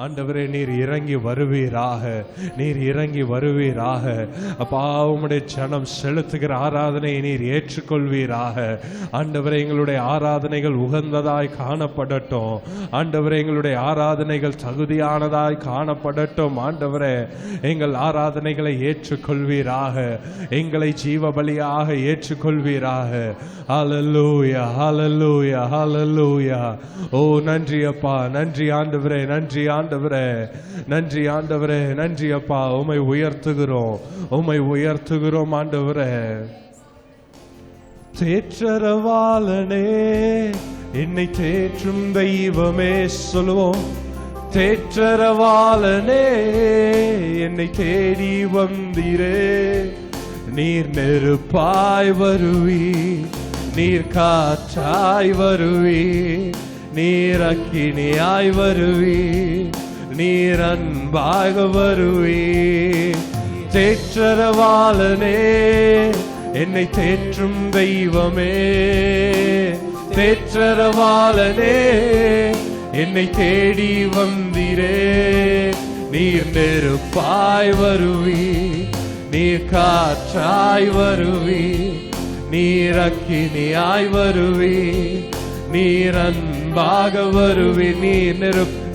ஆண்டவரே நீர் இறங்கி வருவீராக, நீர் இறங்கி வருவீராக. அப்பா உம்முடைய ஜனம் செலுத்துகிற ஆராதனையை நீர் ஏற்றுக்கொள்வீராக. ஆண்டவரே எங்களுடைய ஆராதனைகள் உகந்ததாய் காணப்படட்டும். ஆண்டவரே எங்களுடைய ஆராதனைகள் தகுதியானதாய் காணப்படட்டும். ஆண்டவரே எங்கள் ஆராதனைகளை ஏற்றுக்கொள்வீராக, எங்களை ஜீவ பலியாக ஏற்றுக்கொள்வீராக. ஹல்லேலூயா, ஹல்லேலூயா, ஹல்லேலூயா. ஓ நன்றி அப்பா, நன்றி ஆண்டவரே, நன்றி ஆண்டவரே, நன்றி ஆண்டவரே, நன்றி அப்பா. உம்மை உயர்த்துகிறோம், உம்மை உயர்த்துகிறோம் ஆண்டவரே. தேற்றரவாளனே, என்னை தேற்றும் தெய்வமே சொல்லுவோம். தேற்றரவாளனே, என்னை தேடி வந்தீரே. நீர் நெருப்பாய் வருவி, நீர் காற்றாய் வருவி, நீர் அக்கினியாய் வருவி, நீர் அன்பாக வருவி. தேற்றரவாளனே, என்னை தேற்றும் தெய்வமே. தேற்றரவாளனே, என்னை தேடி வந்தீரே. நீர் நெருப்பாய் வருவி, நீர் காற்றாய் வருவி, நீர் அக்கினியாய் வருவி, நீர் அன்பாக வருவி.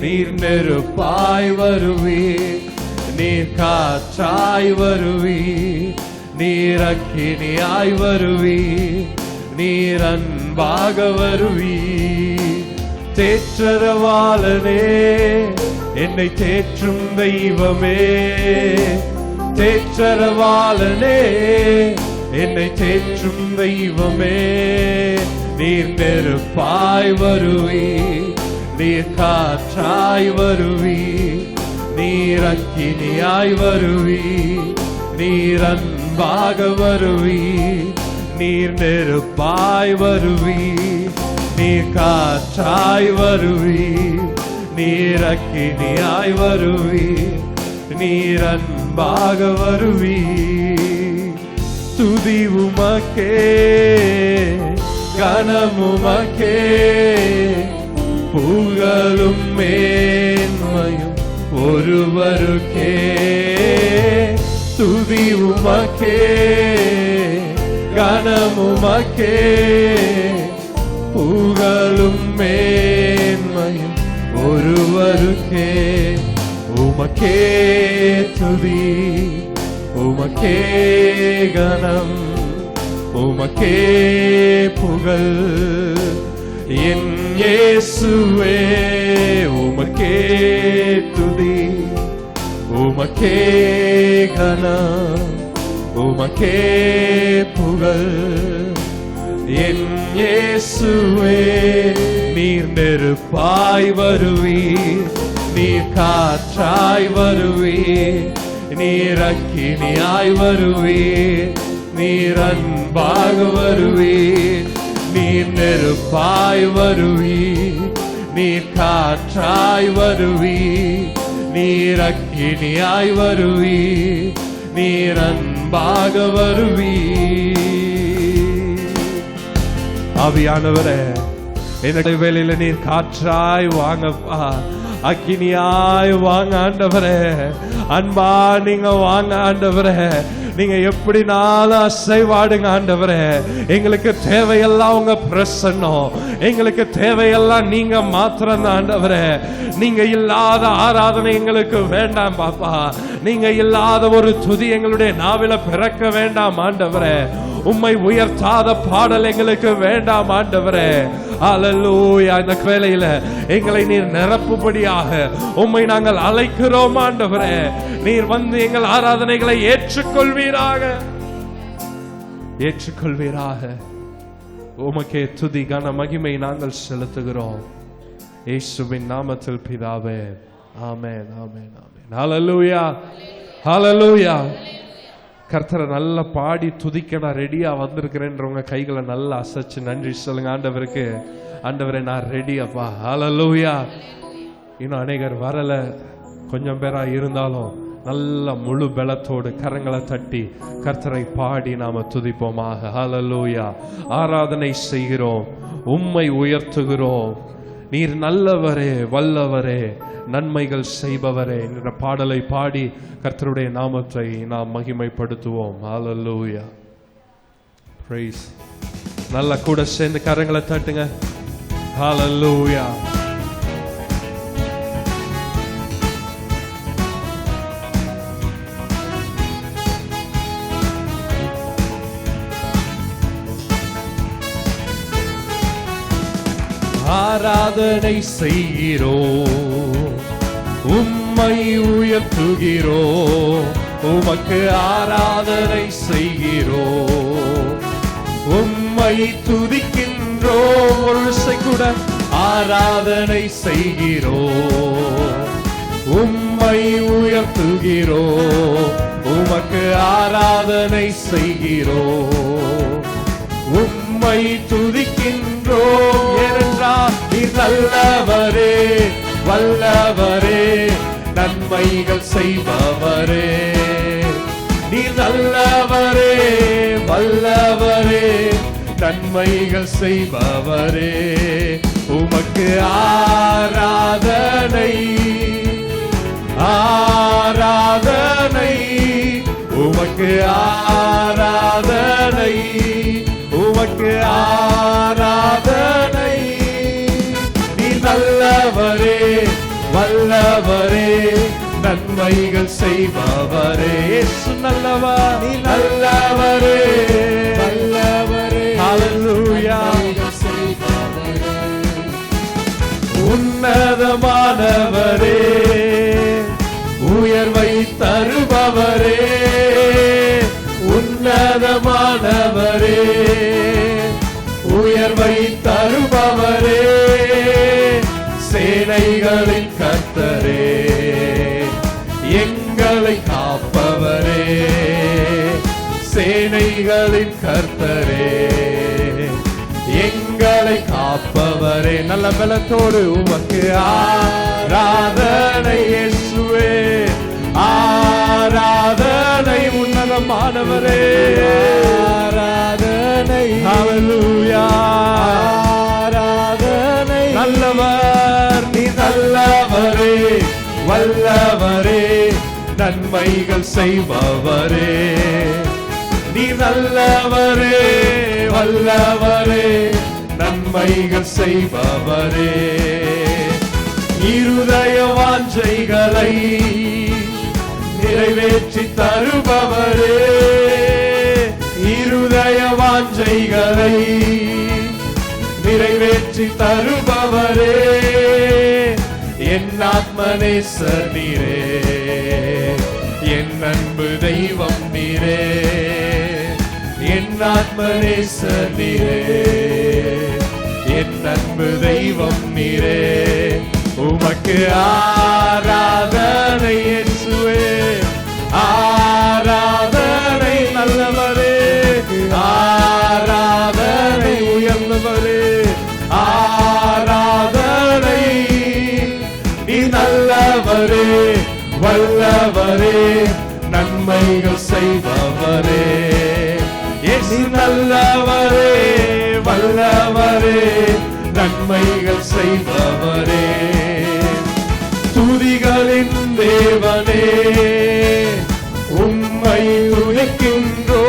நீர் நெருப்பாய் வருவி, நீர் காற்றாய் வருவி, நீர் அக்கினியாய் வருவி, நீர் அன்பாக வருவி. தேற்றரவாளனே, என்னை தேற்றும் தெய்வமே. தேற்றரவாளனே, என்னை தேற்றும் தெய்வமே. நீர் நெருப்பாய் வருவி, நீர் காற்றாய் வருவி, நீர் அக்கினியாய் வருவி, நீர் அன்பாக வருவி. நீர் நெருப்பாய் வருவி, நீர் காற்றாய் வருவி, நீர் அக்கினியாய் வருவி, நீர் அன்பாக வருவி. துதி உமக்கே, கனமுமக்கே, புகழும் மேன்மையும் ஒருவருக்கே. துதி உமக்கே, கனமுமக்கே, புகழும் மேன்மையும் ஒருவருக்கே. உமக்கே துதி, உமக்கே கனம், உமக்கே புகழ். என் இயேசுவே உமக்கே துதி, உமக்கே கனம், உமக்கே புகழ். என் இயேசுவே நீர் நெருப்பாய் வருவி, நீர் காற்றாய் வருவி, நீர் அக்கினியாய் வருவி, நீர் அன்பாக வருவி. நீர் நெருப்பாய் வருவி, நீர் காற்றாய் வருவி, நீர் அக்கினியாய் வருவி, நீர் அன்பாக வருவி. ஆவியானவரே, என்னுடைய வேலையில நீர் காற்றாய் வாங்கப்பா, அக்கினியாய் வாங்க ஆண்டவரே. அன்பா நீங்க வாங்க ஆண்டவரே. நீங்க எப்படினாலும் அசைவாடுங்க ஆண்டவரே. எங்களுக்கு தேவையெல்லாம் உங்க பிரசன்னம், எங்களுக்கு தேவையெல்லாம் நீங்க மாத்திரம் தான் ஆண்டவரே. நீங்க இல்லாத ஆராதனை எங்களுக்கு வேண்டாம் பாப்பா. நீங்க இல்லாத ஒரு துதி எங்களுடைய நாவில பிறக்க வேண்டாம் ஆண்டவரே. உம்மை உயர்த்தாத பாடல் எங்களுக்கு வேண்டாம் ஆண்டவரே. ஹல்லேலூயா. இந்த வேளையில எங்களை நீர் நிரப்பும்படியாக உம்மை நாங்கள் அழைக்கிறோம் ஆண்டவரே. நீர் வந்து எங்கள் ஆராதனைகளை ஏற்றுக்கொள்வீராக, ஏற்றுக்கொள்வீராக. உமக்கே துதி கன மகிமை நாங்கள் செலுத்துகிறோம் இயேசுவின் நாமத்தில் பிதாவே. ஆமென், ஆமென், ஆமென். ஹல்லேலூயா, ஹல்லேலூயா. கர்த்தரை நல்லா பாடி துதிக்க நான் ரெடியா வந்திருக்கிறேன்றவங்க கைகளை நல்லா அசைச்சு நன்றி சொல்லுங்க ஆண்டவருக்கு. ஆண்டவரே நான் ரெடி அப்பா. ஹல்லேலூயா. இன்னும் அநேகர் வரல, கொஞ்சம் பேரா இருந்தாலும் நல்ல முழு பலத்தோடு கரங்களை தட்டி கர்த்தரை பாடி நாம துதிப்போமாக. ஹல்லேலூயா. ஆராதனை செய்கிறோம், உம்மை உயர்த்துகிறோம். நீர் நல்லவரே, வல்லவரே, நன்மைகள் செய்பவரே என்ற பாடலை பாடி கர்த்தருடைய நாமத்தை நாம் மகிமைப்படுத்துவோம். ஹல்லேலூயா. பிரைஸ். நல்லா கூட சேர்ந்து கரங்களை தட்டுங்க. ஹல்லேலூயா. ஆராதனை செய்கிறோம், உம்மை உயர்த்துகிறோம், உமக்கு ஆராதனை செய்கிறோம், உம்மை துதிக்கின்றோம். ஒரு விஷயம் கூட ஆராதனை செய்கிறோம், உம்மை உயர்த்துகிறோம், உமக்கு ஆராதனை செய்கிறோம், உம்மை துதிக்கின்றோம். ஏனென்றால் நீர் நல்லவரே, வல்லவரே, நன்மைகள் செய்பவரே. நீர் நல்லவரே, வல்லவரே, நன்மைகள் செய்பவரே. உமக்கு ஆராதனை, ஆராதனை, உமக்கு ஆராதனை, உமக்கு ஆராதனை. நீ நல்லவரே, வல்லவரே, நன்மைகள் செய்பவரே. இயேசு நல்லவர், நீ நல்லவரே, வல்லவரே, ஹல்லேலூயா. உன்னதமானவரே, உயர்வை தருபவரே, உன்னதமானவரே, உயர்வை தருபவரே, சேனைகளின் கர்த்தரே, எங்களை காப்பவரே, சேனைகளின் கர்த்தரே, எங்களை காப்பவரே. நல்ல பலத்தோடு உமக்கு ஆராதனை இயேசுவே, ஆராதனை. உன்னதமானவரே, ஆராதனை, ஹல்லேலூயா, ஆராதனை. நல்லவர், நீ நல்லவரே, வல்லவரே, நன்மைகள் செய்பவரே. நீ நல்லவரே, வல்லவரே, நன்மைகள் செய்பவரே. இருதய வாஞ்சைகளை நிறைவேற்றி தருபவரே, இருதய வாஞ்சைகளை நிறைவேற்றி தருபவரே. என் ஆத்மநேசர் நீரே, என் அன்பு தெய்வம் நீரே, என் ஆத்மநேசர் நீரே, என் அன்பு தெய்வம் நீரே. உமக்கு ஆராதனை இயேசுவே, ஆராதனை. நல்லவரே, ஆராதனை, உயர்ந்தவரே, ஆராதனை. நீ நல்லவரே, வல்லவரே, நன்மைகள் செய்பவரே. நீ நல்லவரே, வல்லவரே, நன்மைகள் செய்பவரே. துதிகளின் தேவனே, உம்மை துதிக்கின்றோ.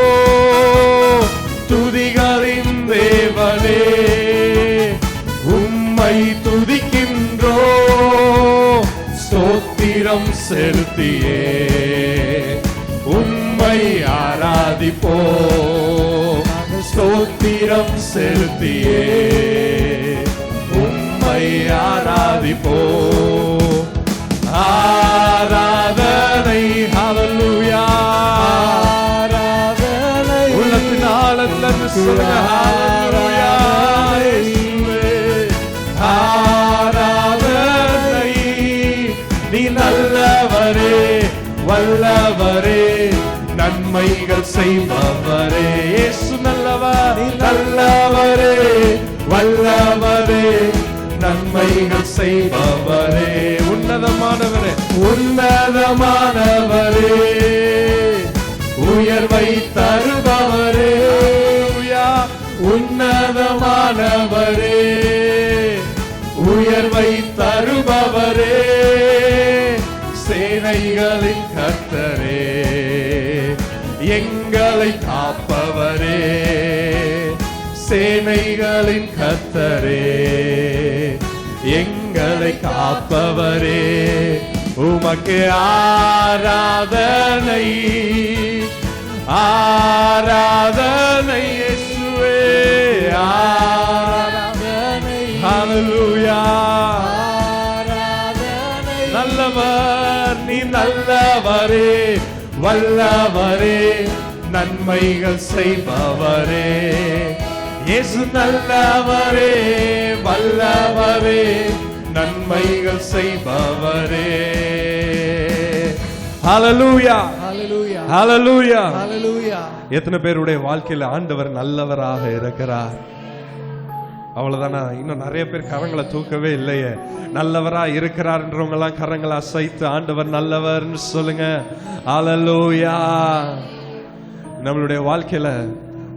துதிகளின் தேவனே, உம்மை துதிக்கின்றோ. ஸ்தோத்திரம் செலுத்தியே உம்மை ஆராதிப்போ. ஸ்தோத்திரம் செலுத்தியே உம்மை ஆராதிப்போ. ஆராதனை, ஹல்லேலூயா, ஆராதனை. உள்ளத்தின் ஆழத்திலிருந்து சொல்லுங்க, ஹல்லேலூயா, ஆராதனை. நீ நல்லவரே, வல்லவரே, நன்மைகள் செய்பவரே. இயேசு நல்லவர், நல்லவரே, வல்லவரே, நன்மைகள் செய்பவரே. உன்னதமானவரே, உன்னதமானவரே, உயர்வை தருபவரே. உன்னதமானவரே, உயர்வை தருபவரே, சேனைகளின் கர்த்தரே, எங்களை காப்பவரே, சேனைகளின் கர்த்தரே, எங்களை காப்பவரே, உமக்கு ஆராதனை, ஆராதனை இயேசுவே, ஆராதனை, ஹல்லேலூயா, ஆராதனை. நல்லவர் நீ நல்லவரே, வல்லவரே, நன்மைகள் செய்பவரே, இயேசு நல்லவரே, வல்லவரே, நன்மைகள் செய்பவரே. ஹல்லேலூயா, ஹல்லேலூயா, ஹல்லேலூயா, ஹல்லேலூயா. எத்தனை பேருடைய வாழ்க்கையில ஆண்டவர் நல்லவராக இருக்கிறார்? அவ்வளவுதானா? இன்னும் நிறைய பேர் கரங்களை தூக்கவே இல்லையே. நல்லவரா இருக்கிறார்ன்றவங்க எல்லாம் கரங்களை அசைத்து ஆண்டவர் நல்லவர்னு சொல்லுங்க. ஹல்லேலூயா. நம்மளுடைய வாழ்க்கையில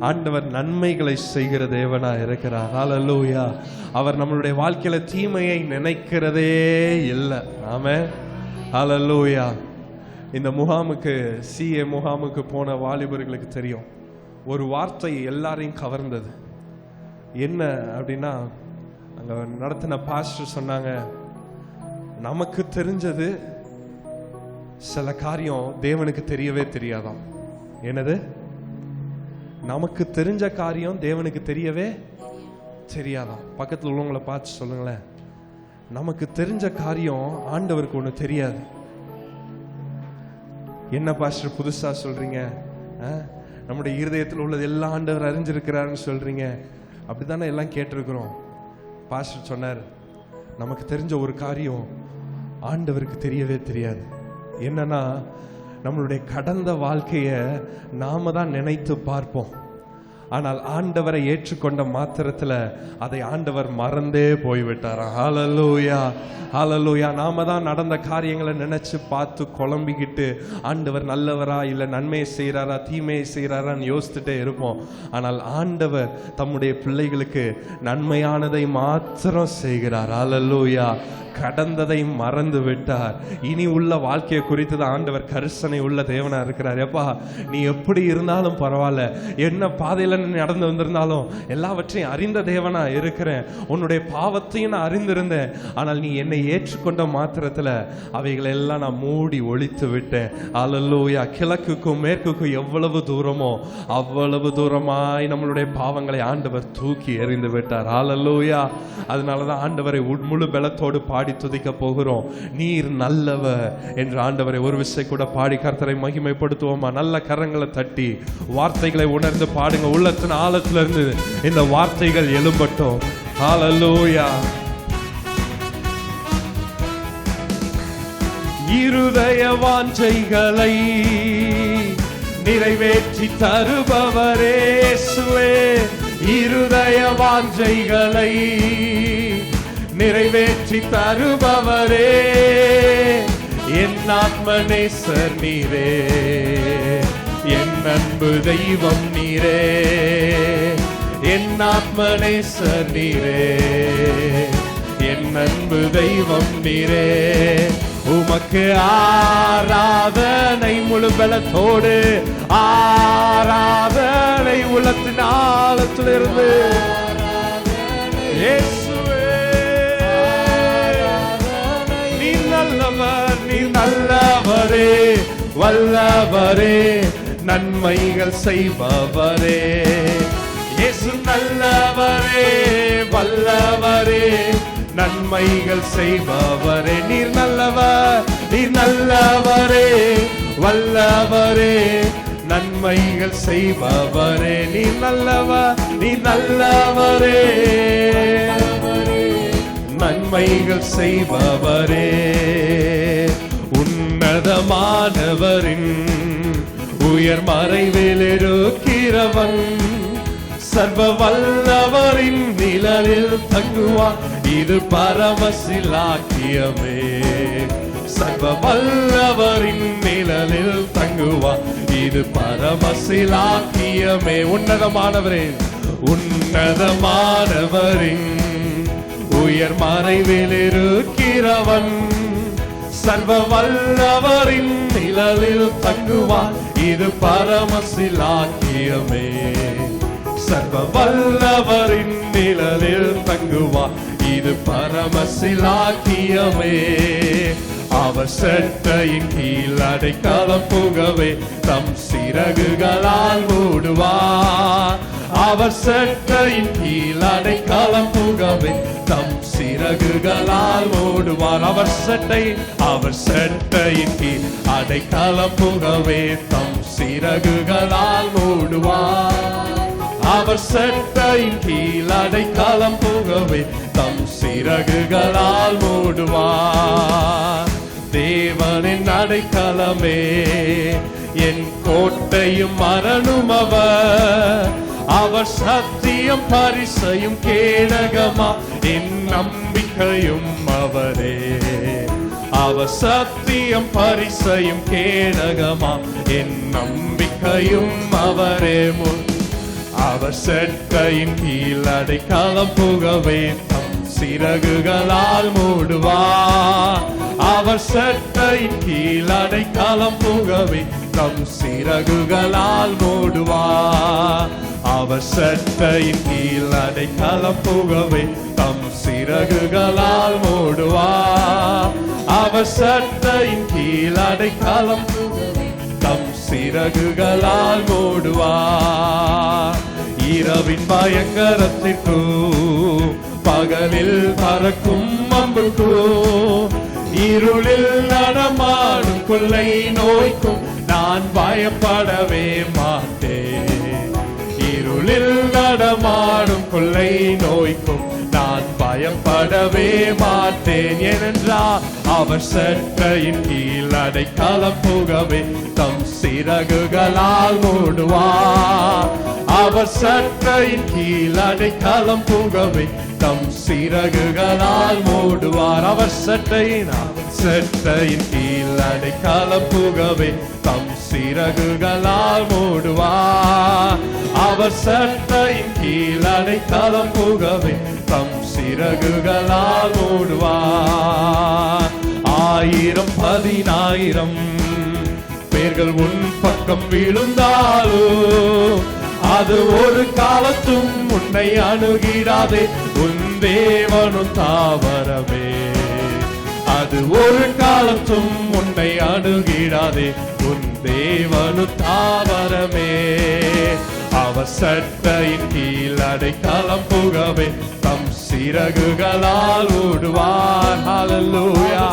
ஆண்டவர் நன்மைகளை செய்கிற தேவனா இருக்கிறார். ஹல்லேலூயா. அவர் நம்மளுடைய வாழ்க்கையில தீமையை நினைக்கிறதே இல்லை. ஆமென். ஹல்லேலூயா. இந்த முகாமுக்கு, சிஏ முகாமுக்கு போன வாலிபர்களுக்கு தெரியும், ஒரு வார்த்தை எல்லாரையும் கவர்ந்தது. என்ன அப்படின்னா, அங்க நடத்தின பாஸ்டர் சொன்னாங்க, நமக்கு தெரிஞ்சது சில காரியம் தேவனுக்கு தெரியவே தெரியாதாம். என்னது? நமக்கு தெரிஞ்ச காரியம் தேவனுக்கு தெரியவே தெரியாதாம். பக்கத்தில் உள்ளவங்களை பார்த்து சொல்லுங்களேன், நமக்கு தெரிஞ்ச காரியம் ஆண்டவருக்கு ஒன்று தெரியாது. என்ன பாஸ்டர் புதுசா சொல்றீங்க? நம்முடைய இருதயத்தில் உள்ளது எல்லாம் ஆண்டவர் அறிஞ்சிருக்கிறாருன்னு சொல்றீங்க. அப்படித்தானே எல்லாம் கேட்டிருக்கிறோம். பாஸ்டர் சொன்னார், நமக்கு தெரிஞ்ச ஒரு காரியம் ஆண்டவருக்கு தெரியவே தெரியாது. என்னன்னா, நம்மளுடைய கடந்த வாழ்க்கையை நாம தான் நினைத்து பார்ப்போம். ஆனால் ஆண்டவரை ஏற்றுக்கொண்ட மாத்திரத்தில் அதை ஆண்டவர் மறந்தே போய்விட்டார். ஹல்லேலூயா, ஹல்லேலூயா. நாம தான் நடந்த காரியங்களை நினைச்சு பார்த்து குழம்பிக்கிட்டு ஆண்டவர் நல்லவரா இல்லை நன்மையை செய்கிறாரா தீமையை செய்கிறாரான்னு யோசிச்சுட்டே இருப்போம். ஆனால் ஆண்டவர் தம்முடைய பிள்ளைகளுக்கு நன்மையானதை மாத்திரம் செய்கிறார். ஹல்லேலூயா. கடந்ததை மறந்து விட்டார். இனி உள்ள வாழ்க்கையை குறித்து தான் ஆண்டவர் கரிசனை உள்ள தேவனா இருக்கிறார். எப்பா, நீ எப்படி இருந்தாலும் பரவாயில்ல, என்ன பாதையில நடந்து வந்திருந்தாலும் எல்லாவற்றையும் அறிந்த தேவனா இருக்கிறேன். உன்னுடைய பாவத்தையும் நான் அறிந்திருந்தேன். ஆனால் நீ என்னை ஏற்றுக்கொண்ட மாத்திரத்துல அவைகளை எல்லாம் நான் மூடி ஒழித்து விட்டேன். ஹல்லேலூயா. கிழக்குக்கும் மேற்குக்கும் எவ்வளவு தூரமோ அவ்வளவு தூரமாய் நம்மளுடைய பாவங்களை ஆண்டவர் தூக்கி எறிந்து விட்டார். ஹல்லேலூயா. அதனாலதான் ஆண்டவரை முழு பலத்தோடு பாடி துதிக்க போகிறோம். நீர் நல்லவர் என்று ஆண்டவரை ஒரு விசை கூட பாடி கர்த்தரை மகிமைப்படுத்துவோமா? நல்ல கரங்களை தட்டி வார்த்தைகளை உணர்ந்து பாடுங்க. உள்ளத்தின் ஆழத்திலிருந்து இந்த வார்த்தைகள் எழும்பட்டும். ஹல்லேலூயா. இருதய வாஞ்சைகளை நிறைவேற்றி தருபவரே இயேசுவே, இருதய வாஞ்சைகளை நிறைவேற்றி தருபவரே, என் ஆத்ம நேசர் நீரே, என் அன்பு தெய்வம் நீரே, என் ஆத்ம நேசர் நீரே, என் அன்பு தெய்வம் நீரே. உமக்கு ஆராதனை முழு பலத்தோடு, ஆராதனை உள்ளத்தின் ஆழத்திலிருந்து. நீ நல்லவரே, வல்லவரே, நன்மைகள் செய்பவரே. இயேசு நல்லவரே, வல்லவரே, நன்மைகள் செய்பவரே. நீர் நல்லவர், நீர் நல்லவரே, வல்லவரே, நன்மைகள் செய்பவரே. நீர் நல்லவர், நீர் நல்லவரே, நன்மைகள் செய்பவரே. உன்னதமானவரின் உயர் மறைவில் இருக்கிறவன், சர்வ வல்லவரின் நிழலில் தங்குவான், இது பரமசிலாக்கியமே. சர்வ வல்லவரின் நிழலில் தங்குவான், இது பரமசிலாக்கியமே. உன்னதமானவரே, உன்னதமானவரின் உயர் மறைவில் இருக்கிறவன், சர்வ வல்லவரின் நிழலில் தங்குவார், இது பரமசிலாக்கியமே. சர்வ வல்லவரின் நிழலில் தங்குவார், இது பரமசிலாக்கியமே. அவர் செட்டையின் கீழ் அடைக்கலம் புகவே தம் சிறகுகளால் மூடுவார். அவர் செட்டையின் கீழ் அடைக்கலம் புகவே தம் சிறகுகளால் மூடுவார். அவர் செட்டையின் கீழ் அடைக்கலம் புகவே தம் சிறகுகளால் மூடுவார். அவர் செட்டையின் கீழ் அடைக்கலம் புகவே தம் சிறகுகளால் மூடுவார். தேவனின் அடைக்கலமே என் கோட்டையும் மரணும் அவர். அவர் சத்தியம் பரிசையும் கேடகமா என் நம்பிக்கையும் அவரே. அவர் சத்தியம் பரிசையும் கேடகமா என் நம்பிக்கையும் அவரே. அவர் செட்டையின் கீழ் அடைக்கலம் புகவே தம் சிறகுகளால் மூடுவார். அவர் செட்டையின் கீழ் அடைக்கலம் புகவே தம் சிறகுகளால் மூடுவார். அவர் செட்டையின் கீழ் அடைக்கலம் புகவே தம் சிறகுகளால் மூடுவார். அவர் செட்டையின் கீழ் அடைக்கலம் புகவே தம் சிறகுகளால் மூடுவார். இரவின் பயங்கரத்திற்கும் பகலில் பறக்கும் அம்புக்கும் இருளில் நடமாடும் கொள்ளை நோய்க்கும் நான் பயப்படவே மாட்டேன். இருளில் நடமாடும் கொள்ளை நோய்க்கும் நான் பயப்படவே மாட்டேன். ஏனென்றால் அவர் செட்டையின் கீழ் அடைக்கலம் புகவே தம் சிறகுகளால் மூடுவார். அவர் செட்டையின் கீழ் அடைக்கலம் புகவே தம் சிறகுகளால் மூடுவார். அவர் செட்டையின் கீழ் அடைக்கலம் புகவே தம் சிறகுகளால் மூடுவார். அவர் செட்டையின் கீழ் அடைக்கலம் புகவே தம் சிறகுகளால் மூடுவார். 1000 பேர்கள் உன் பக்கம் விழுந்தாலும் அது ஒரு காலத்தும் உன்னை அணுகிடாதே. உன் தேவனும் தாவரமே, அது ஒரு காலத்தும் உன்னை அணுகிடாதே. உன் தேவனும் தாவரமே. அவர் செட்டையின் கீழ் அடைக்கலம் புகவே தம் சிறகுகளால் மூடுவார். ஹல்லேலூயா.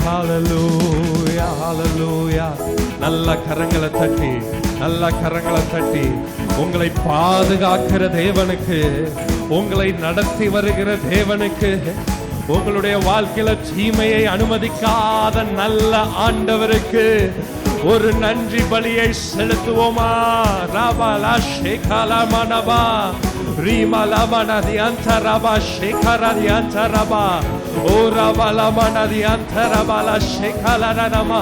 ஹல்லேலூயா, ஹல்லேலூயா. நல்ல கரங்களை தட்டி உங்களை பாதுகாக்கிற தேவனுக்கு, உங்களை நடத்தி வருகிற தேவனுக்கு, உங்களுடைய வாழ்க்கையில தீமையை அனுமதிக்காத நல்ல ஆண்டவருக்கு ஒரு நன்றி பலியை செலுத்துவோமா? ராபாலா ஷேகாலா மனபா ரீமாலா மனதி அந்தரபா ஷேகரதி அந்தரபா ஓ ராபாலா மனதி அந்தரபாலா ஷேகாலா நமா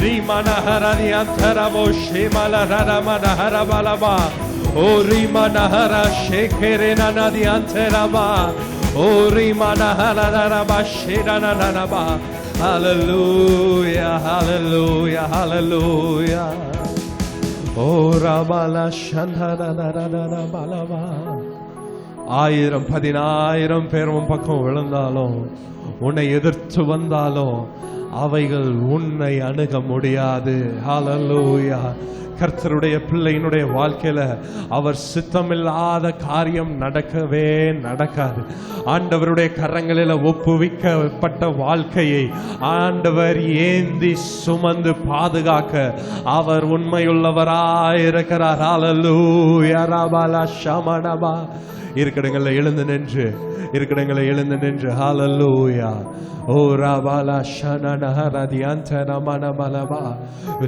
ரீமனஹரதி அந்தரபோ ஷேமாலா ரமனஹரபலபா ஓ ரீமனஹர ஷேகரேனா நதி அந்தரபா ஓ ரீமனஹரபா ஷேடனனபா. Hallelujah, hallelujah, hallelujah. Oh Rabala Shandara Balava. 1000 பேர் உன் பக்கம் விழுந்தாலும், உன்னை எதிர்த்து வந்தாலும் அவைகள் உன்னை அணுக முடியாது. ஹல்லேலூயா. கர்த்தருடைய பிள்ளையினுடைய வாழ்க்கையில அவர் சித்தமில்லாத காரியம் நடக்கவே நடக்காது. ஆண்டவருடைய கரங்களில் ஒப்புவிக்கப்பட்ட வாழ்க்கையை ஆண்டவர் ஏந்தி சுமந்து பாதுகாக்க அவர் உண்மையுள்ளவராயிருக்கிறார். ஹல்லேலூயா. ரபாலா ஷமனபா. இருக்கிறடங்களை எழுந்து நின்று ஹல்லேலூயா. ஓ ராபாலா ஷனனஹரதி அந்தரமனபலபா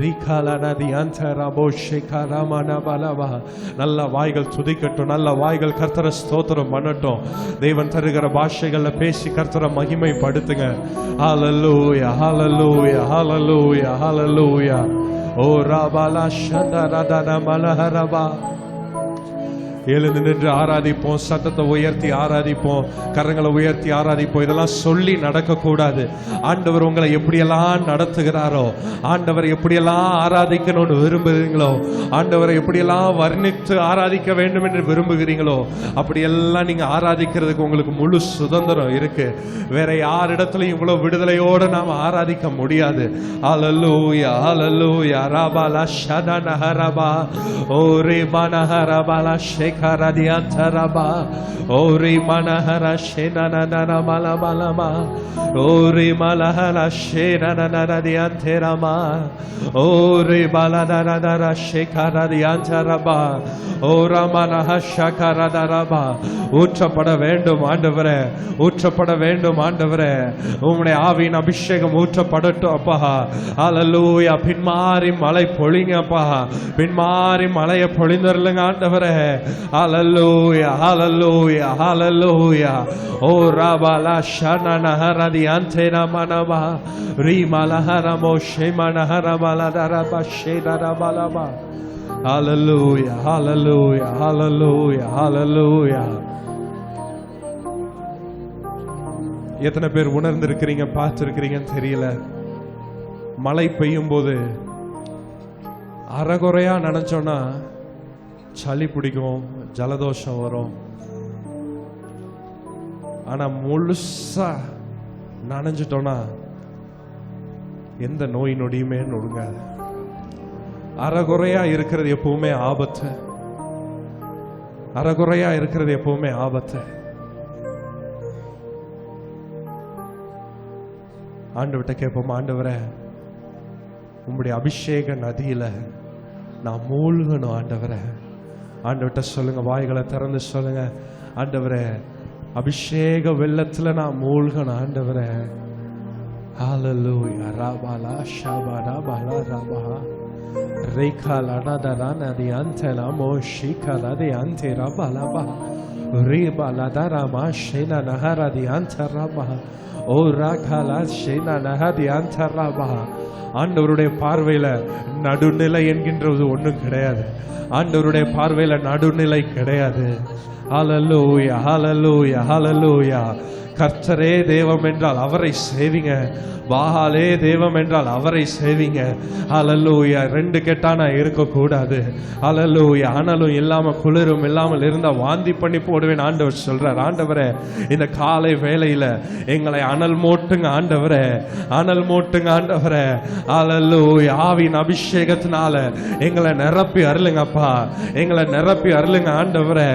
ரிகாலனதி அந்தரபோஷிகரமனபலபா. நல்ல வாய்கள் துதிக்கட்டும், நல்ல வாய்கள் கர்த்தரை ஸ்தோத்திரம் பண்ணட்டும். தேவன் தருகிற பாஷைகள்ல பேசி கர்த்தரை மகிமைப்படுத்துங்க. ஹல்லேலூயா, ஹல்லேலூயா, ஹல்லேலூயா, ஹல்லேலூயா. ஓ ராபாலா ஷனரதன மலஹரபா எழுந்து நின்று ஆராதிப்போம், சத்தத்தை உயர்த்தி ஆராதிப்போம், கரங்களை உயர்த்தி ஆராதிப்போம். இதெல்லாம் சொல்லி நடக்க கூடாது. ஆண்டவர் உங்களை எப்படியெல்லாம் நடத்துகிறாரோ, ஆண்டவர் எப்படியெல்லாம் ஆராதிக்கணும்னு விரும்புகிறீங்களோ, ஆண்டவரை எப்படியெல்லாம் வர்ணித்து ஆராதிக்க வேண்டும் என்று விரும்புகிறீங்களோ, அப்படியெல்லாம் நீங்க ஆராதிக்கிறதுக்கு உங்களுக்கு முழு சுதந்திரம் இருக்கு. வேற யாரிடத்திலும் இவ்வளவு விடுதலையோடு நாம் ஆராதிக்க முடியாது. ஹல்லேலூயா, ஹல்லேலூயா. ரபாலா ஷதனஹரபா ஓரி மனஹரபாலா ஷேகரதியந்தரபா ஓரி மனஹர ஷேனனனமலமலமா ஓரி மலஹர ஷேனனனதியந்தரமா ஓரி பலதரதர ஷேகரதியந்தரபா ஓரா மனஹ ஷகரதரபா. ஊற்றப்பட வேண்டும் ஆண்டவரே, ஊற்றப்பட வேண்டும் ஆண்டவரே. உம்முடைய ஆவியின் அபிஷேகம் ஊற்றப்படட்டும் அப்பா. ஹல்லேலூயா. பின்மாறி மழை பொழிங்க அப்பா, பின்மாறி மழையை பொழிந்தருளுங்க ஆண்டவரே. ஹல்லேலூயா, ஹல்லேலூயா, ஹல்லேலூயா. ஓ ரபாலா ஷனனஹரதி அந்தேனமனபா ரீமலஹரமோ ஷேமனஹரமலதரபா ஷேதரபலபா. ஹல்லேலூயா, ஹல்லேலூயா, ஹல்லேலூயா, ஹல்லேலூயா. எத்தனை பேர் உணர்ந்திருக்கிறீங்க, பார்த்திருக்கிறீங்கன்னு தெரியல. மழை பெய்யும் போது அறகுறையா நினைச்சோன்னா சளி பிடிக்கும், ஜலதோஷம் வரும். ஆனா முழுசா நனைஞ்சிட்டோன்னா எந்த நோய் நொடியுமே நொடுங்காது. அறகுறையா இருக்கிறது எப்பவுமே ஆபத்து, அறகுறையா இருக்கிறது எப்பவுமே ஆபத்து. ஆண்டவர்கிட்ட கேட்போம், ஆண்டவரே உம்முடைய அபிஷேக நதியில நான் மூழ்கணும் ஆண்டவரே. ஆண்டவர்கிட்ட சொல்லுங்க, வாய்களை திறந்து சொல்லுங்க, ஆண்டவரே அபிஷேக வெள்ளத்துல நான் மூழ்கணும் ஆண்டவரே. ஹல்லேலூயா. ரபாலா ஷபாரா பாலா ரபா ரேகாலா நதரானதி அந்தலா மோஷிகலதி அந்தரா பாலபா ரீபாலா தரமா ஷேனா நஹரதி அந்தரபா ஓ ராகாலா ஷேனா நஹதி அந்தரபா. ஆண்டவருடைய பார்வையில நடுநிலை என்கின்றது ஒண்ணும் கிடையாது. ஆண்டவருடைய பார்வையில நடுநிலை கிடையாது. ஹல்லேலூயா, ஹல்லேலூயா, ஹல்லேலூயா. கர்த்தரே தெய்வம் என்றால் அவரை சேவிங்க, வாகாலே தெய்வம் என்றால் அவரை சேவிங்க. ஹல்லேலூயா. ரெண்டு கெட்டானா இருக்கக்கூடாது. ஹல்லேலூயா. அனலும் இல்லாம குளிரும் இல்லாமல் இருந்தா வாந்தி பண்ணி போடுவேன் ஆண்டவர் சொல்றார். ஆண்டவரே இந்த காலை வேளையில எங்களை அனல் மூட்டுங்க ஆண்டவரே, அனல் மூட்டுங்க ஆண்டவரே. ஹல்லேலூயா. ஆவியின் அபிஷேகத்தினால எங்களை நிரப்பி அருளுங்கப்பா, எங்களை நிரப்பி அருளுங்க ஆண்டவரே.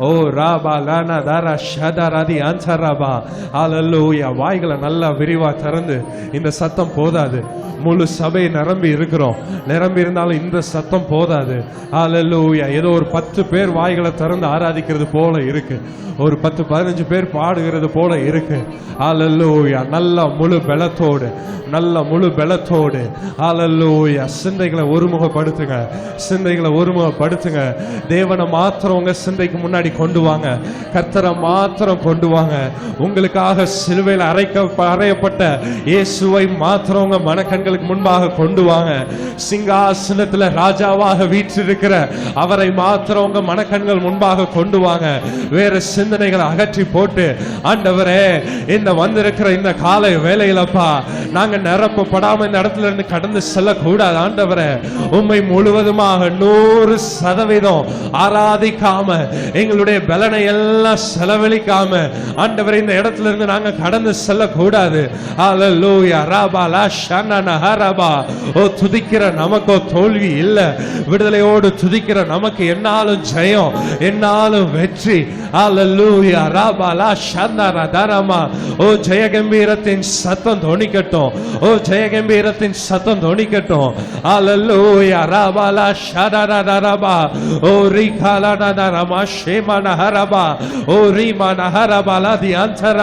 ஓ ராபா லானா தாரா ஷதராதி ஆன்சராபா. ஹல்லேலூயா. வாய்களை நல்லா விரிவா திறந்து, இந்த சத்தம் போதாது, முழு சபை நிரம்பி இருக்கிறோம், நிரம்பி இருந்தாலும் இந்த சத்தம் போதாது. ஹல்லேலூயா. ஏதோ ஒரு 10 பேர் வாய்களை திறந்து ஆராதிக்கிறது போல இருக்கு, ஒரு 10-15 பேர் பாடுகிறது போல இருக்கு. ஹல்லேலூயா. நல்ல முழு பலத்தோடு, நல்ல முழு பலத்தோடு. ஹல்லேலூயா. சிந்தைகளை ஒருமுகப்படுத்துங்க, சிந்தைகளை ஒருமுகப்படுத்துங்க. தேவனை மாத்திரம் உங்க சிந்தைக்கு முன்னாடி கொண்டு வாங்க, கர்த்தரை மாத்திரம் கொண்டு வாங்க. உங்களுக்காக சிலுவையில் அறையப்பட்ட இயேசுவை மாத்திரம் உங்க மனக்கண்களுக்கு முன்பாக கொண்டு வாங்க. சிங்காசனத்துல ராஜாவாக வீற்றிருக்கிற அவரை மாத்திரம் உங்க மனக்கண்கள் முன்பாக கொண்டு வாங்க. வேற சிந்தனைகளை அகற்றி போட்டு, ஆண்டவரே இந்த வந்திருக்கிற இந்த காலை வேளையிலப்பா நாங்க நிரப்பப்படாம இந்த இடத்துல இருந்து கடந்து செல்லக்கூடாது. ஆண்டவரே உம்மை முழுவதுமாக 100% ஆராதிக்காம, எங்களுடைய பலனை எல்லாம் செலவழிக்காம ஆண்டவரே இந்த இடத்துல இருந்து நாங்க கடந்து செல்லக்கூடாது. ஹல்லேலூயா. ரபாலா ஷனனஹரபா. ஓ துதிக்கிற நமக்கோ தோல்வி இல்ல, விடுதலையோடு துதிக்கிற நமக்கு என்னாலும் ஜெயம், என்னாலும் வெற்றி. ஹல்லேலூயா. ரபாலா ஷனனதரமா. ஓ ஜெயகம்பீரத்தின் சத்தம் தொனிக்கட்டும், ஓ ஜெயகம்பீரத்தின் சத்தம் தொனிக்கட்டும். ஹல்லேலூயா. ரபாலா ஷனனதரபா. ஓ ரிகாலனதரமா ஷேமனஹரபா. ஓ ரிமனஹரபாலா தி அந்தர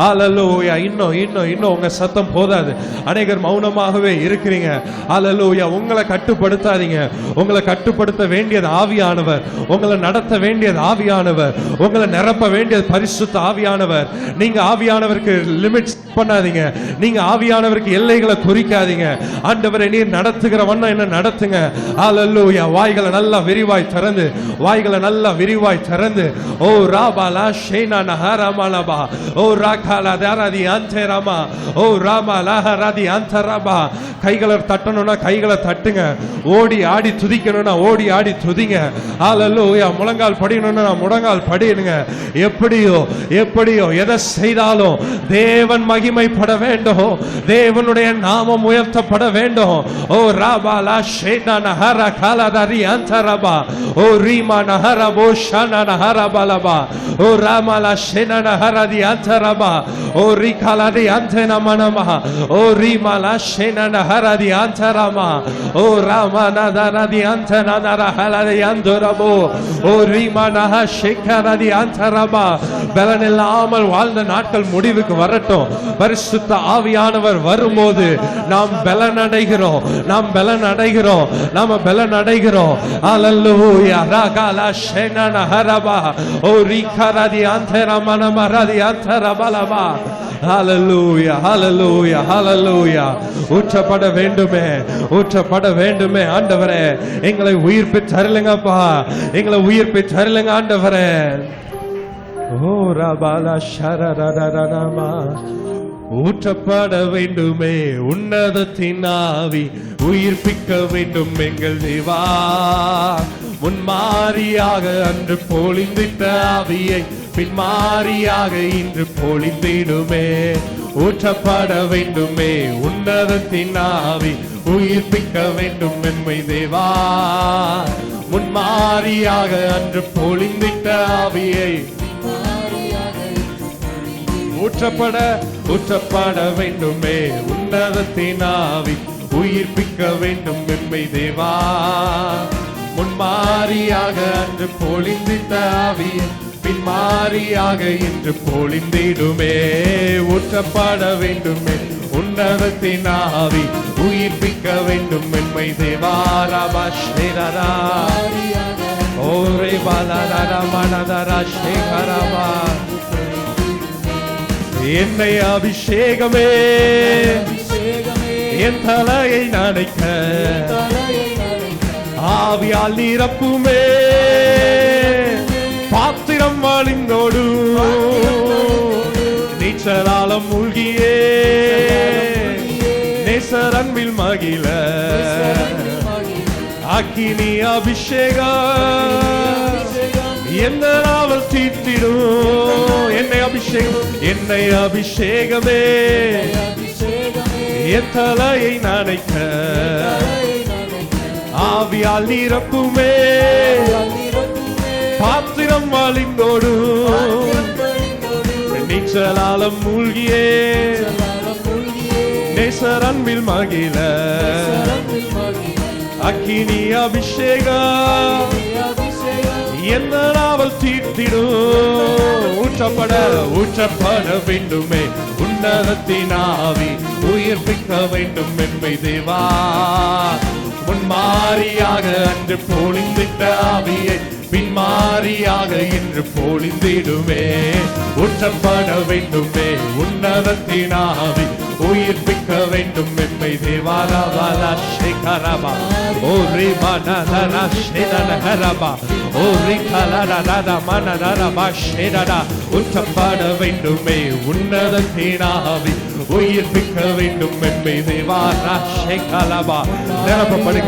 ஹalleluya. இன்னும் உங்க சத்தம் போதாது. அநேகர் மௌனமாகவே இருக்கிறீங்க. ஹalleluya. உங்களை கட்டுப்படுத்தாதீங்க. உங்களை கட்டுப்படுத்த வேண்டியது ஆவியானவர், உங்களை நடத்த வேண்டியது ஆவியானவர், உங்களை நிரப்ப வேண்டியது பரிசுத்த ஆவியானவர். நீங்க ஆவியானவருக்கு லிமிட்ஸ் பண்ணாதீங்க. நீங்க ஆவியானவருக்கு எல்லைகளை குறிக்காதீங்க. ஆண்டவரே நீர் நடத்துகிற வண்ணம் என்ன நடத்துங்க. ஹalleluya. வாய்களை நல்லா விரிவாய் திறந்து, வாய்களை நல்லா விரிவாய் திறந்து, ஓ ராபாலா ஷேனா நஹரமாலபா, ஓ ராகாலா தரதி அந்தரமா, ஓ ராமாலா ஹரதி அந்தரபா. கைகளை தட்டணும்னா கைகளை தட்டுங்க. ஓடி ஆடி துதிக்கணும்னா ஓடி ஆடி துதிங்க. ஹalleluya. முழங்கால் படிக்கணும்னா முழங்கால் படிடுங்க. எப்படியோ எதை செய்தாலும் தேவன் மகிமைப்பட வேண்டும், தேவனுடைய நாமம் உயர்த்தப்பட வேண்டும். ஓ ராபாலா ஷேனா நஹர காலதரி அந்தரபா, ஓ ரீமா நஹரபோ ஷானா நஹரபலபா, ஓ ராமாலா ஷேனா நஹரதி அந்தரபா, ஓ ரிகாலதி அந்தனமனமா, ஓ ரீமாலா ஷேனா நஹரதி அந்தரமா, ஓ ராமானதரதி அந்தனதரஹலதி அந்தரபோ, ஓ ரீமா நஹ ஷேகரதி அந்தரபா. பலனில்லாமல் வாழ்ந்த நாட்கள் முடிவுக்கு வரட்டும். பரிசுத்த ஆவியானவர் வரும்போது நாம் பலனடைகிறோம், நாம் பலனடைகிறோம். ஹalleluya. ராகாலா ஷேனா நஹரபா, ஓ ரிகாரதி அந்தரமன மரதி அந்தரபலபா. ஹalleluya. ஊற்றப்பட வேண்டுமே ஆண்டவரே. எங்களை உயிர்ப்பித்து தருளுங்கப்பா, எங்களை உயிர்ப்பித்து தருளுங்க ஆண்டவரே. ஓ ரபாலா ஷரரரரமா. ஊற்றப்பட வேண்டுமே உன்னதத்தின் ஆவி, உயிர்ப்பிக்க வேண்டும் எங்கள் தேவா. முன்மாரியாக அன்று பொழிந்திட்ட ஆவியை பின்மாரியாக இன்று பொழிந்திடுமே. ஊற்றப்பட வேண்டுமே உன்னதத்தின் ஆவி, உயிர்ப்பிக்க வேண்டும் எம்மை தேவா. முன்மாரியாக அன்று பொழிந்திட்ட ஆவியை ஊற்றப்பட வேண்டுமே உன்னதத்தின் ஆவி, உயிர்ப்பிக்க வேண்டும் எம்மை தேவா. முன்மாரியாக அன்று பொழிந்திட்ட ஆவியை பின்மாரியாக இன்று பொழிந்திடுமே. ஊற்றப்பட வேண்டுமே உன்னதத்தின் ஆவி, உயிர்ப்பிக்க வேண்டும் எம்மை தேவா. ரபா ஷேரரா, ஓரே பாலரா மனதரா ஷேகரபா. என்னை அபிஷேகமே என் தலையை நனைக்க, ஆவியால் நிரப்புமே. பாத்திரம் வழிந்தோடு நீச்சலாலம் மூழ்கியே, நேசர் அன்பில் மகிழ அக்கினி அபிஷேகம் எந்த நாவல் தீர்த்திடும். என்னை அபிஷேகமே என் தலையை நனைக்க, ஆவியால் நிரப்புமே. பாத்திரம் வழிந்தோடு நீச்சலாலம் மூழ்கியே, நேசர் அன்பில் மகிழ அக்கினி அபிஷேகம் எந்த நாவல் தீர்த்திடும். ஊற்றப்பட வேண்டுமே உன்னதத்தின் ஆவி, உயிர்ப்பிக்க வேண்டும் எம்மை தேவா. முன்மாரியாக அன்று பொழிந்திட்ட ஆவியை பின்மாரியாக இன்று பொழிந்திடுமே. ஊற்றப்பட வேண்டுமே உன்னதத்தின் ஆவி, உயிர்ப்பிக்க வேண்டும் எம்மை தேவா. ரபாலா ஷேகரபா, ஓ ரிமானதரா ஷேனஹரபா, ஓ ரிகலரரா மனதரபா ஷேடடா. ஊற்றப்பட வேண்டுமே உன்னதத்தின் ஆவி, உயிர்ப்பிக்க வேண்டும் எம்மை தேவா. ஷேகலபா.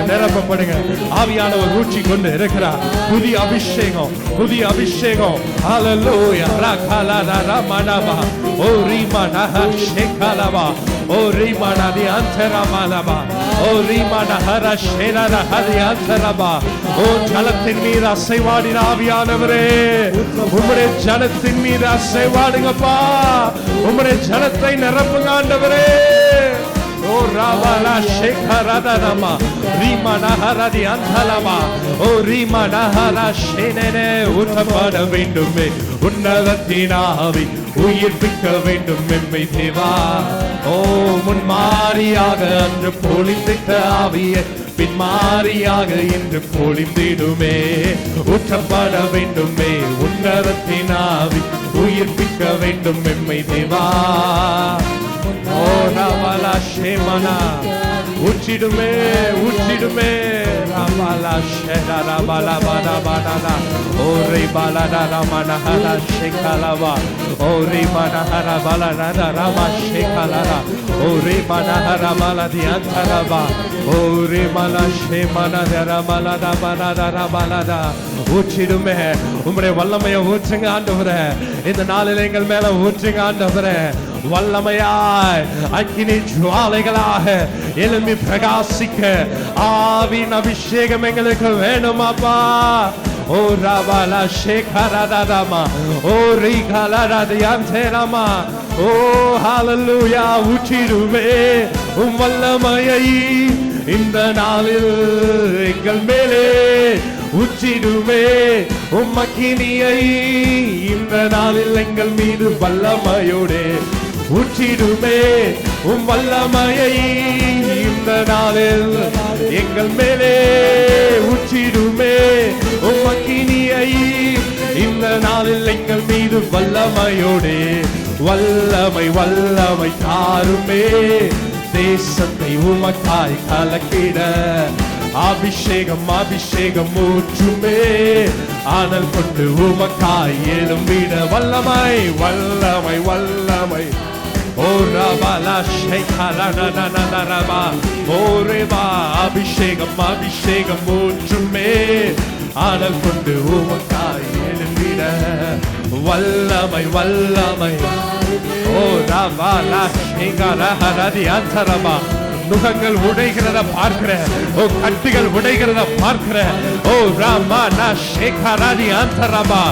நிரப்பப்படுங்க. ஆவியானவர் ஊற்றி கொண்டு இருக்கிறார். புதிய அபிஷேகம். ஹalleluya. ரகலரரா மனபா, ஓ ரிமானஹ ஷேகலபா, ஓ ரிமானதி அந்தரமாலபா, ஓ ரிமானஹர ஷேரர ஹதி அந்தரபா. ஓ ஜலத்தின் மீது அசைவாடின ஆவியானவரே, உம்முடைய ஜனத்தின் மீது அசைவாடுங்கப்பா. உம்முடைய ஜனத்தை நிரப்புங்க ஆண்டவரே. ஓ ராபாலா ஷேகரதனமா, ரீமனஹரதி அந்தலமா, ஓ ரீமனஹர ஷேனனே. ஊற்றப்பட வேண்டுமே உன்னதத்தின் ஆவி, உயிர்ப்பிக்க வேண்டும் எம்மை தேவா. ஓ முன்மாரியாக அன்று பொழிந்திட்ட ஆவியை பின்மாரியாக இன்று பொழிந்திடுமே. ஊற்றப்பட வேண்டுமே உன்னதத்தின் ஆவி, உயிர்ப்பிக்க வேண்டும் எம்மை தேவா. ஓ ரமலா ஷேமனா ஊற்றிடுமே ஊற்றிடுமே. ரமலா ஷேடா ரமலா படா படா ஓரே பலடா ரமனஹர ஷேகலவா ஓரே மனஹர பலடா ரம ஷேகலரா ஓரே மனஹர பலதி அந்தரவா ஓரே மல ஷேமனதர மலடா பலடா பலடா. ஊற்றிடுமே உம்முடைய வல்லமையை ஊற்றுங்க ஆண்டவரே. இந்த நாளில் எங்கள் மேல ஊற்றுங்க ஆண்டவரே. வல்லமையாய் அக்கினி ஜுவாலைகளாக எழும்பி பிரகாசிக்க ஆவின் அபிஷேகம் எங்களுக்கு வேணும் அப்பா. ஓ ரபாலா ஷேகரதமா ஓ ரிகலரதியந்தேரமா ஓ ஹalleluya. ஊற்றிடுமே உம் வல்லமையை இந்த நாளில் எங்கள் மேலே ஊற்றிடுமே. உம் அக்கினியை இந்த நாளில் எங்கள் மீது வல்லமையோடே ஊற்றிடுமே. உம் வல்லமையை இந்த நாளில் எங்கள் மேலே ஊற்றிடுமே. உம் அக்கினியை இந்த நாளில் எங்கள் மீது வல்லமையோடே வல்லமை வல்லமை தாருமே. தேசத்தை உமக்காய் கலக்கிட அபிஷேகம் அபிஷேகம் ஊற்றுமே. ஆனல் கொண்டு உமக்காய் எழும்பிட வல்லமை வல்லமை வல்லமை. ஓ ரபாலா ஷேகலனனனரபா ஓ ரேபா அபிஷேகம் அபிஷேகம் ஊற்றுமே. ஆனல் கொண்டு உமக்காய் எழும்பிட வல்லமை வல்லமை. ஓ ரபாலா ஷேகலஹரதி அந்தரபா நுகங்கள் உடைகிறத பார்க்கிற, ஓ கட்டுகள் உடைகிறத பார்க்கிற. ஓ ராமா ஷேகராதி அந்தரபா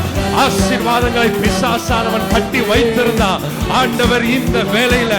ஆசீர்வாதங்களை பிசாசானவன் கட்டி வைத்திருந்தான். ஆண்டவர் இந்த வேளையில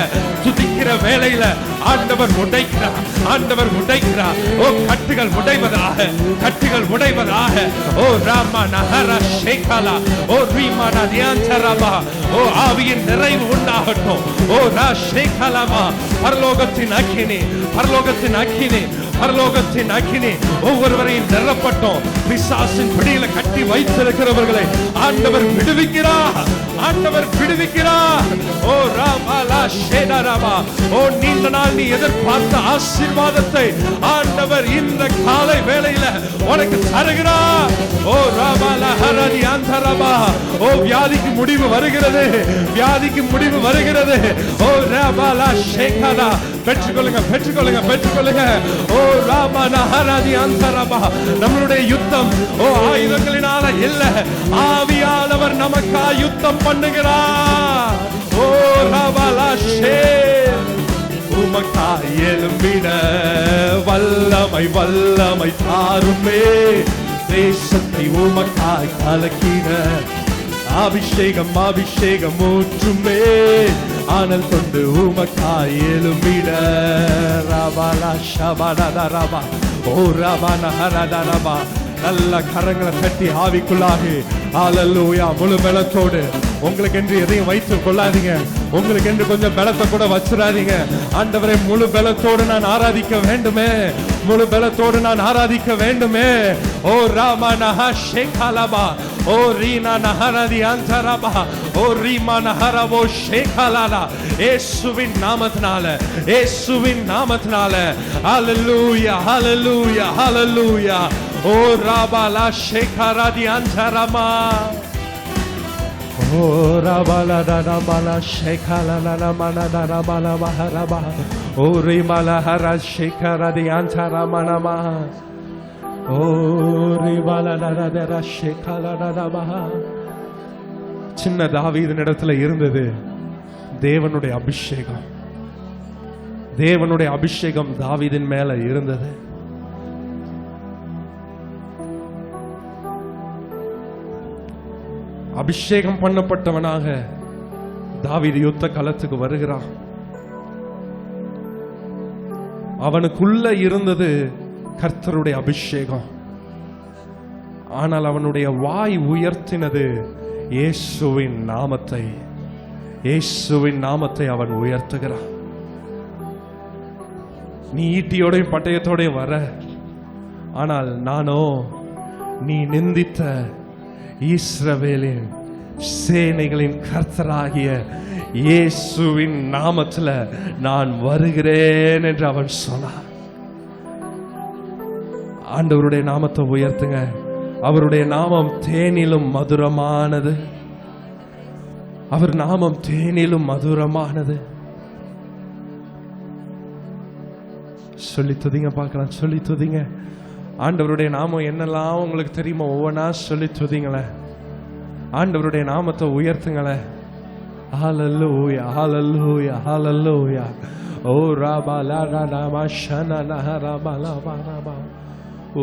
துதிக்கிற வேளையில ஆண்டவர் உடைக்கிறார், ஆண்டவர் உடைக்கிறார். ஓ கட்டுகள் உடைவதாக கட்டுகள் உடைவதாக. ஓ ராமா நஹர ஷேகலா ஓ ரீமானா தியாந்தரபா ஓ ஆவியின் நிறைவு உண்டாகட்டும். ஓ ரா ஷேகலமா பரலோகத்தின் அக்கினி பரலோகத்தின் அக்கினி பரலோகத்தின் அக்கினி ஒவ்வொருவரையும் நிரப்பட்டும். பிசாசின் பிடியில கட்டி வைத்திருக்கிறவர்களை ஆண்டவர் விடுவிக்கிறார், ஆண்டவர் விடுவிக்கிறார். ஓ ராமலா ஷேடரபா ஓ நீண்ட நாள் நீ எதிர்பார்த்த ஆசீர்வாதத்தை ஆண்டவர் இந்த காலை வேளையில உனக்கு தருகிறார். ஓ ராமலா ஹரதி அந்தரபா ஓ வியாதிக்கு முடிவு வருகிறது, வியாதிக்கு முடிவு வருகிறது. ஓ ராமலா ஷேகலா பெற்றுக்கொள்ளுங்க பெற்றுக்கொள்ளுங்க பெற்றுக்கொள்ளுங்க. ஓ ராமனா ஹரதி அந்தரபா நம்மளுடைய யுத்தம் ஓ ஆயுதங்களினால இல்ல, ஆவியானவர் நமக்கா யுத்தம் பண்ணுகிறார். ஓ ரபாலா ஷே உமக்காய் எழும்பிட வல்லமை வல்லமை தாருமே. தேசத்தை உமக்காய் கலக்கிட அபிஷேகம் அபிஷேகம் ஊற்றுமே. ஆனல் கொண்டு உமக்காய் எழும்பிட ரபாலா ஷபடரபா ஓ ரபானஹரதரபா. நல்ல கரங்களை தட்டி ஆவிக்குள்ளாகி ஹalleluya முழு பலத்தோடு. உங்களுக்கு என்று எதையும் வைத்துக் கொள்ளாதீங்க, உங்களுக்கு என்று கொஞ்சம் பலத்தை கூட வச்சிடாதீங்க. ஆண்டவரை முழு பலத்தோடு நான் ஆராதிக்க வேண்டுமே, முழு பலத்தோடு நான் ஆராதிக்க வேண்டுமே. ஓ ராமா நஹ ஷேகலபா ஓ ரீனா நஹரதி அந்தரபா ஓ ரீமா நஹரபோ ஷேகலலா. இயேசுவின் நாமத்தினால இயேசுவின் நாமத்தினால ஹalleluya ஹalleluya ஹalleluya. ஓ ராபாலா ஷேகராதி அந்தரமா ஓ ராபாலா ரபாலா ஷேகலலா மனதர பல மஹரபா ஓ ரிமலா ஹர ஷேகராதி அந்தரமனமா ஓ ரிமலா நரதர ஷேகலலபா. சின்ன தாவீதின் இடத்துல இருந்தது தேவனுடைய அபிஷேகம், தேவனுடைய அபிஷேகம் தாவீதின் மேல இருந்தது. அபிஷேகம் பண்ணப்பட்டவனாக தாவீது யுத்த களத்துக்கு வருகிறான். அவனுக்குள்ள இருந்தது கர்த்தருடைய அபிஷேகம். ஆனால் அவனுடைய வாய் உயர்த்தினது இயேசுவின் நாமத்தை. இயேசுவின் நாமத்தை அவன் உயர்த்துகிறான். நீ ஈட்டியோடையும் பட்டயத்தோடையும் வர, ஆனால் நானோ நீ நிந்தித்த இஸ்ரவேலின் சேனைகளின் கர்த்தராகிய இயேசுவின் நாமத்தில் நான் வருகிறேன் என்று அவன் சொன்னான். ஆண்டவருடைய நாமத்தை உயர்த்துங்க. அவருடைய நாமம் தேனிலும் மதுரமானது. அவர் நாமம் தேனிலும் மதுரமானது. சொல்லி துதிங்க பார்க்கலாம், சொல்லி துதிங்க. ஆண்டவருடைய நாமம் என்னெல்லாம் உங்களுக்கு தெரியுமா ஒவ்வொன்றா சொல்லி துதிங்களேன். ஆண்டவருடைய நாமத்தை உயர்த்துங்களேன். ஹல்லேலூயா ஹல்லேலூயா ஹல்லேலூயா. ஓ ராபாலா ராமா ஷனனா ராபாலா ராமா.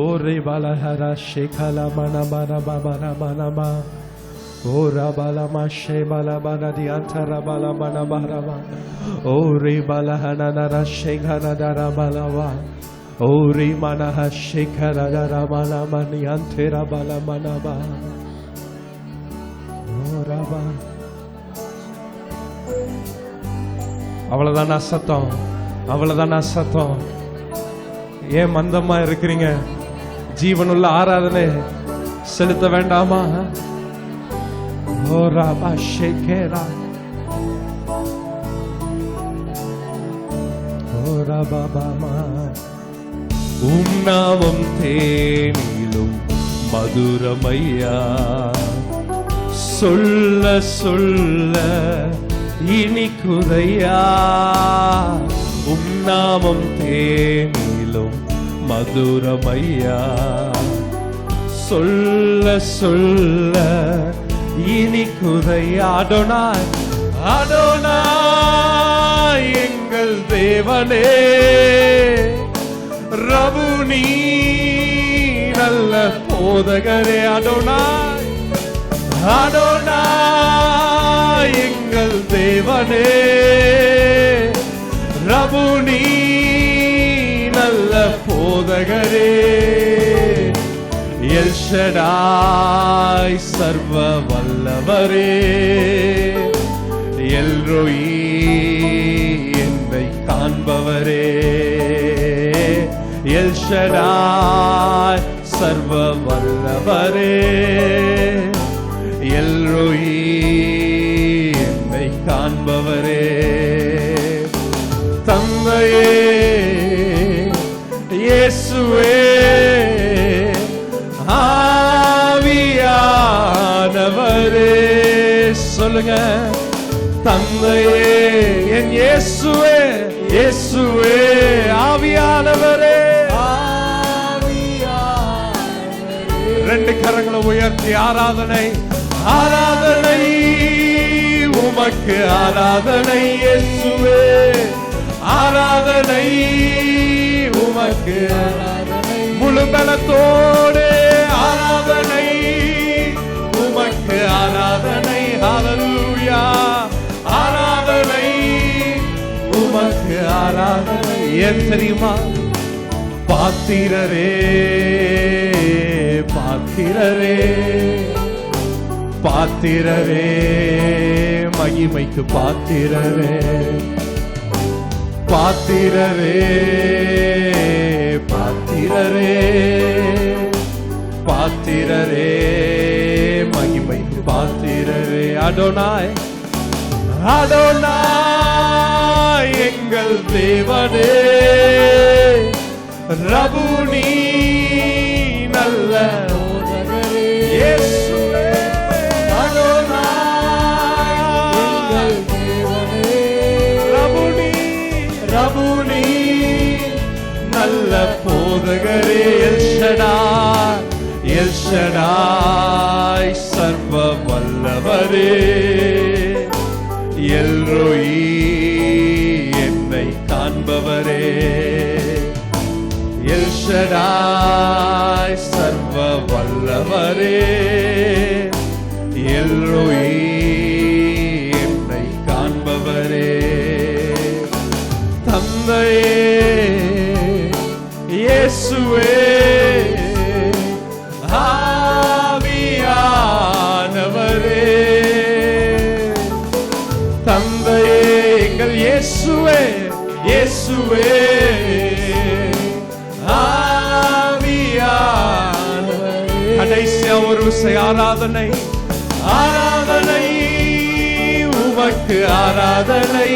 ஓ ரேபாலஹரா ஷேகலா மனா மனா மனா மனா. ஓ ராபாலமா ஷேபாலா மனா தியாந்தரா பாலா மனா மனா. ஓ ரேபாலஹனனா ஷேகனா ராபாலவா. ஓ ரேமனா ஷேகரா ராபாலா மனியாந்தரா பாலா மனாபா. அவ்வளவுதான் சத்தம், அவ்வளவுதான் சத்தம். ஏன் மந்தமா இருக்கிறீங்க? ஜீவனுள்ள ஆராதனை செலுத்த வேண்டாமா? உம் நாமம் தேனிலும் மதுரமையா, சொல்ல சொல்ல இனிக்குதையா. உம் நாமம் தேனிலும் மதுரமையா, சொல்ல சொல்ல இனிக்குதையா. அடோனாய் அடோனாய் எங்கள் தேவனே, ரபுனி நல்ல போதகரே. அடோனாய் அடோனாய் எங்கள் தேவனே, ரபுனி நல்ல போதகரே. எல் ஷடாய் சர்வ வல்லவரே, எல் ரோயி என்னை காண்பவரே. எல் ஷடாய் சர்வ வல்லவரே, எல் ரோயி என்னை காண்பவரே. தந்தையே இயேசுவே, ஆவியானவரே. சொல்லுங்க, தந்தையே என் இயேசுவே, இயேசுவே ஆவியானவரே. ரெண்டு கரங்களை உயர்த்தி ஆராதனை, ஆராதனை உமக்கு, ஆராதனை இயேசுவே, ஆராதனை உமக்கு, முழு பலத்தோடு ஆராதனை உமக்கு, ஆராதனை. ஹல்லேலூயா, ஆராதனை உமக்கு, ஆராதனை. ஏன் தெரியுமா? பாத்திரரே பாத்திரரே பாத்திரரே, மகிமைக்கு பாத்திரரே, பாத்திரரே பாத்திரரே பாத்திரரே, மகிமைக்கு பாத்திரரே. அடோனாய் அடோனாய் எங்கள் தேவனே, ரபுனி நல்ல போதகரே. இயேசுவே அடோனாய் எங்கள் தேவனே, ரபுனி ரபுனி நல்ல போதகரே. எல் ஷடாய் எல் ஷடாய் சர்வ வல்லவரே, எல் ரோயி என்னை காண்பவரே. எல் ஷடாய் சர்வ வல்லவரே, எல் ரோயி என்னை காண்பவரே. தந்தையே இயேசுவே, ஆவியானவரே. இயேசுவே இயேசுவே ஆவியானவரே. கடைசியா ஒரு விசை ஆராதனை, ஆராதனை உமக்கு ஆராதனை,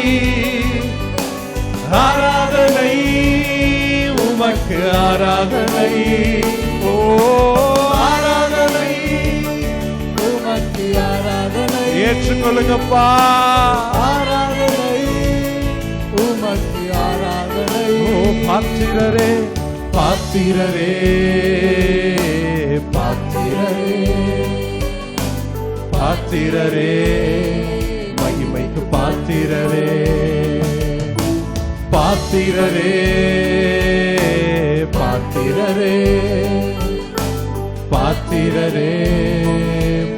ஆராதனை உமக்கு ஆராதனை. ஓ ஆராதனை உமக்கு ஆராதனை. ஏற்றுக்கொள்ளுங்கப்பா. ஆராதனை உமக்கு ஆராதனை. ஓ பாத்திரரே பாத்திரரே பாத்திரரே பாத்திரரே, மகிமைக்கு பாத்திரரே பாத்திரரே பாத்திரரே பாத்திரரே,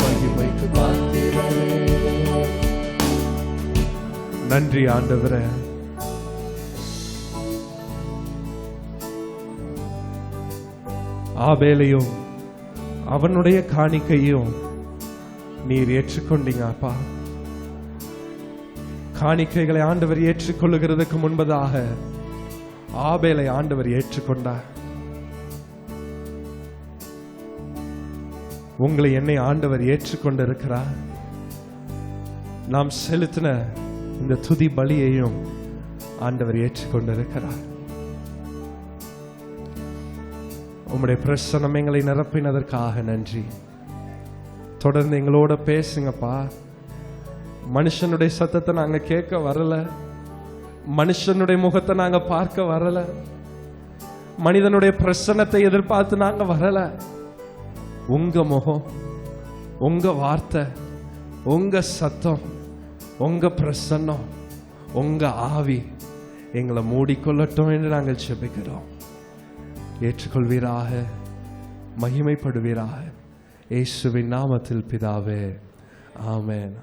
மகிமைக்கு பாத்திரரே. நன்றி ஆண்டவரே. ஆபேலையும் அவனுடைய காணிக்கையும் நீர் ஏற்றுக்கொண்டீங்க அப்பா. காணிக்கைகளை ஆண்டவர் ஏற்றுக்கொள்ளுகிறதுக்கு முன்பதாக ஆபேலை ஆண்டவர் ஏற்றுக்கொண்டார். உங்களை என்னை ஆண்டவர் ஏற்றுக்கொண்டிருக்கிறார். நாம் செலுத்தின இந்த துதி பலியையும் ஆண்டவர் ஏற்றுக்கொண்டிருக்கிறார். உம்முடைய பிரசன்னம் எங்களை நிரப்பினதற்காக நன்றி. தொடர்ந்து எங்களோட பேசுங்கப்பா. மனுஷனுடைய சத்தத்தை நாங்க கேட்க வரல, மனுஷனுடைய முகத்தை நாங்க பார்க்க வரல, மனிதனுடைய பிரசன்னத்தை எதிர்பார்த்து நாங்க வரல. உங்க முகம், உங்க வார்த்தை, உங்க சத்தம், உங்க பிரசன்னம், உங்க ஆவி எங்களை மூடிக்கொள்ளட்டும் என்று நாங்கள் ஜெபிக்கிறோம். ஏற்றுக்கொள்வீராக, மகிமைப்படுவீராக. இயேசுவின் நாமத்தில் பிதாவே, ஆமென்.